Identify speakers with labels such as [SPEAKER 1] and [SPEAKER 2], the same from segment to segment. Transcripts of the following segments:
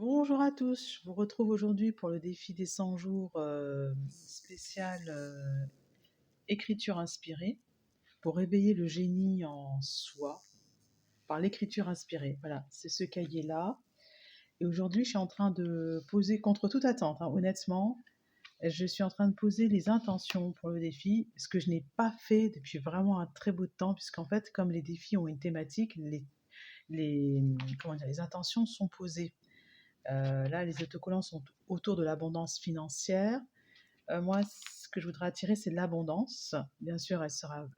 [SPEAKER 1] Bonjour à tous, je vous retrouve aujourd'hui pour le défi des 100 jours spécial écriture inspirée pour réveiller le génie en soi par l'écriture inspirée. Voilà, c'est ce cahier-là. Et aujourd'hui, je suis en train de poser, contre toute attente, hein, honnêtement, je suis en train de poser les intentions pour le défi, ce que je n'ai pas fait depuis vraiment un très beau temps, puisqu'en fait, comme les défis ont une thématique, les, comment dire, les intentions sont posées. Là, les autocollants sont autour de l'abondance financière. Moi, ce que je voudrais attirer, c'est l'abondance. Bien sûr, elle sera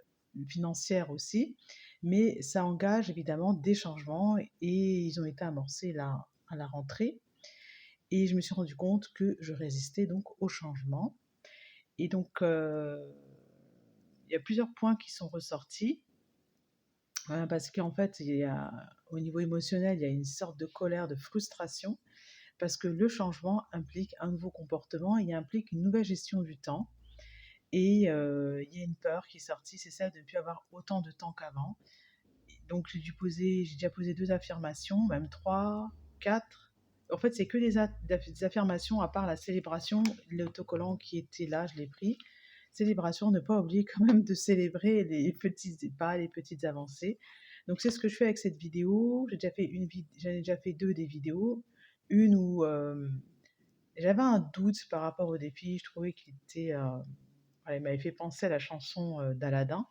[SPEAKER 1] financière aussi, mais ça engage évidemment des changements et ils ont été amorcés là à la rentrée. Et je me suis rendu compte que je résistais donc au changement. Et donc, il y a plusieurs points qui sont ressortis. Parce qu'en fait, au niveau émotionnel, il y a une sorte de colère, de frustration, parce que le changement implique un nouveau comportement, il implique une nouvelle gestion du temps. Et il y a une peur qui est sortie, c'est celle de ne plus avoir autant de temps qu'avant. Donc j'ai déjà posé 2 affirmations, même 3, 4. En fait, c'est que des affirmations, à part la célébration, l'autocollant qui était là, je l'ai pris. Célébration, ne pas oublier quand même de célébrer les petits pas, les petites avancées. Donc c'est ce que je fais avec cette vidéo. J'en ai déjà fait 2 des vidéos. Une où j'avais un doute par rapport au défi, je trouvais qu'il était, voilà, il m'avait fait penser à la chanson d'Aladin.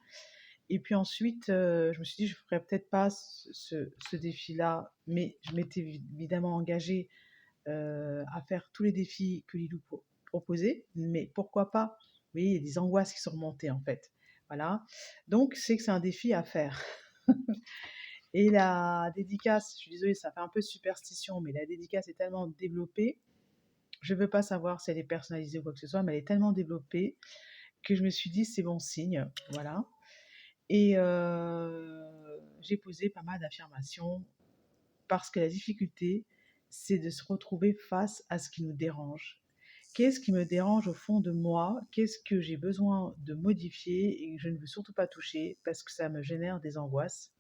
[SPEAKER 1] Et puis ensuite, je me suis dit, je ne ferais peut-être pas ce défi-là, mais je m'étais évidemment engagée à faire tous les défis que Lilou proposait, mais pourquoi pas? Oui, il y a des angoisses qui sont remontées en fait. Voilà. Donc, c'est que c'est un défi à faire. Et la dédicace, je suis désolée, ça fait un peu superstition, mais la dédicace est tellement développée, je ne veux pas savoir si elle est personnalisée ou quoi que ce soit, mais elle est tellement développée que je me suis dit, c'est bon signe. Voilà. Et j'ai posé pas mal d'affirmations parce que la difficulté, c'est de se retrouver face à ce qui nous dérange. Qu'est-ce qui me dérange au fond de moi? Qu'est-ce que j'ai besoin de modifier et que je ne veux surtout pas toucher parce que ça me génère des angoisses?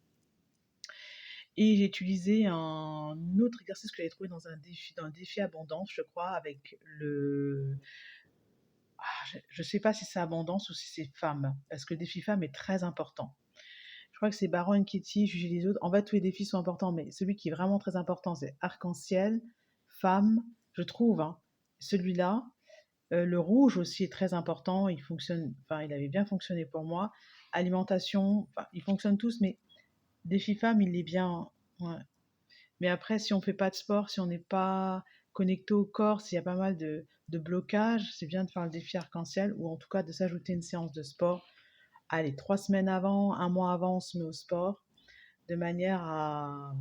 [SPEAKER 1] Et j'ai utilisé un autre exercice que j'avais trouvé dans un défi abondance, je crois, avec le... je ne sais pas si c'est abondance ou si c'est femme, parce que le défi femme est très important. Je crois que c'est Baron Kitty, juger les autres. En fait, tous les défis sont importants, mais celui qui est vraiment très important, c'est arc-en-ciel, femme, je trouve, hein. Celui-là, le rouge aussi est très important. Il fonctionne, enfin, il avait bien fonctionné pour moi. Alimentation, enfin, ils fonctionnent tous, mais défi femme, il est bien. Ouais. Mais après, si on ne fait pas de sport, si on n'est pas connecté au corps, s'il y a pas mal de blocages, c'est bien de faire le défi arc-en-ciel ou en tout cas de s'ajouter une séance de sport. Allez, 3 semaines avant, un mois avant, on se met au sport de manière à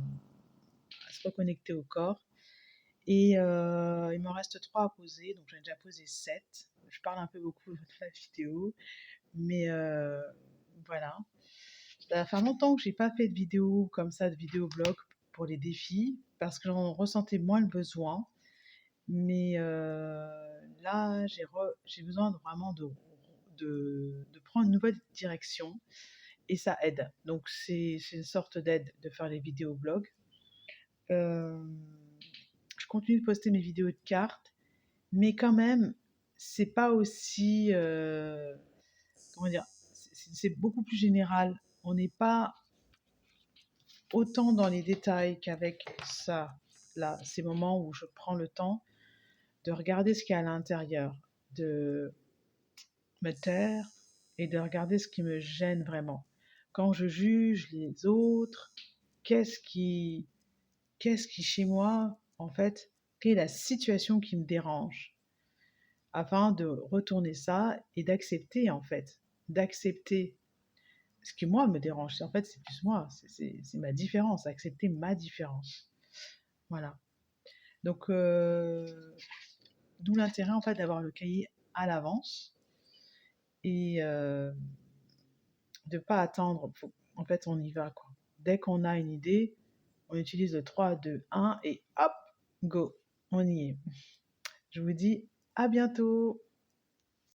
[SPEAKER 1] se reconnecter au corps. Et il m'en reste 3 à poser, donc j'en ai déjà posé 7. Je parle un peu beaucoup dans la vidéo, mais voilà. Ça va faire longtemps que j'ai pas fait de vidéo comme ça, de vidéo blog pour les défis, parce que j'en ressentais moins le besoin. Mais là, j'ai besoin vraiment de prendre une nouvelle direction et ça aide. Donc c'est une sorte d'aide de faire les vidéos blogs. Euh, je continue de poster mes vidéos de cartes, mais quand même, c'est pas aussi, comment dire, c'est beaucoup plus général. On n'est pas autant dans les détails qu'avec ça, là, ces moments où je prends le temps de regarder ce qu'il y a à l'intérieur, de me taire et de regarder ce qui me gêne vraiment. Quand je juge les autres, qu'est-ce qui, qu'est-ce qui chez moi, en fait, quelle est la situation qui me dérange, afin de retourner ça et d'accepter, en fait, d'accepter ce qui, moi, me dérange. En fait, c'est plus moi, c'est ma différence, accepter ma différence. Voilà. Donc, d'où l'intérêt, en fait, d'avoir le cahier à l'avance et de ne pas attendre. En fait, on y va, quoi. Dès qu'on a une idée, on utilise le 3, 2, 1 et hop, go, on y est. Je vous dis à bientôt.